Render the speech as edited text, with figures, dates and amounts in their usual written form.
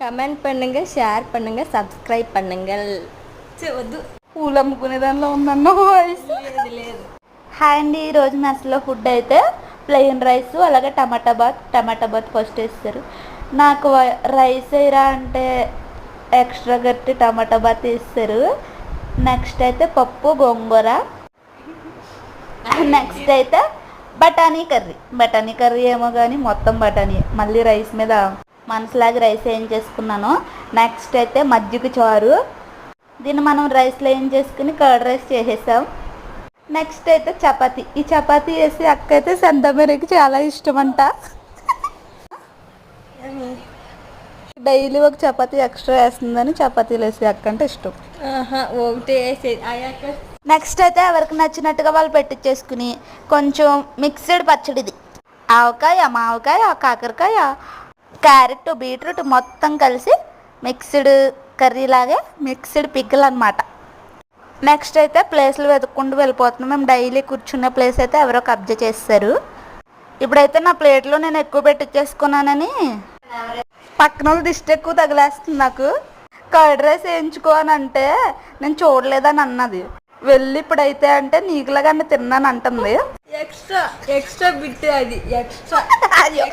Comment பண்ணுங்க, share பண்ணுங்க, subscribe பண்ணுங்கள். వద్దు, పూలు అమ్ముకునే దానిలో ఉందన్న వాయిస్. లేదు. హాయ్ అండి, ఈరోజు మెస్లో ఫుడ్ అయితే ప్లెయిన్ రైస్ అలాగే టమాటా బాత్ ఫస్ట్ వేస్తారు. నాకు రైస్ వేయరా అంటే ఎక్స్ట్రా గట్టి టమాటా బాత్ వేస్తారు. నెక్స్ట్ అయితే పప్పు గోంగూర, నెక్స్ట్ అయితే బఠానీ కర్రీ ఏమో కానీ మొత్తం బఠానీ. మళ్ళీ రైస్ మీద మనసులాగా రైస్ ఏం చేసుకున్నాను. నెక్స్ట్ అయితే మజ్జిగ చారు, దీన్ని మనం రైస్లో ఏం చేసుకుని కర్డ్ రైస్ చేసేసాం. నెక్స్ట్ అయితే చపాతీ. ఈ చపాతీ వేసి అక్క అయితే సంతమేరికి చాలా ఇష్టం అంట. డైలీ ఒక చపాతీ ఎక్స్ట్రా వేస్తుందని చపాతీలు వేసి అక్క అంటే ఇష్టం. ఒకటి వేసేది అయ్యాక. నెక్స్ట్ అయితే ఎవరికి నచ్చినట్టుగా వాళ్ళు పెట్టించేసుకుని కొంచెం మిక్స్డ్ పచ్చడిది, ఆవకాయ, మావకాయ, కాకరకాయ, క్యారెట్, బీట్రూట్ మొత్తం కలిసి మిక్స్డ్ కర్రీ లాగే మిక్స్డ్ పిక్కలు అనమాట. నెక్స్ట్ అయితే ప్లేస్లు వెతుక్కుంటూ వెళ్ళిపోతున్నాం. మేము డైలీ కూర్చున్న ప్లేస్ అయితే ఎవరో కబ్జా చేస్తారు. ఇప్పుడైతే నా ప్లేట్లో నేను ఎక్కువ పెట్టించేసుకున్నానని పక్కన వాళ్ళు దిష్టి ఎక్కువ తగిలేస్తుంది నాకు. కర్డ్ రైస్ వేయించుకో అని అంటే నేను చూడలేదని అన్నది. వెళ్ళి ఇప్పుడైతే అంటే నీకులాగా తిన్నాను అంటుంది. ఎక్స్ట్రా బిట్ అది ఎక్స్ట్రా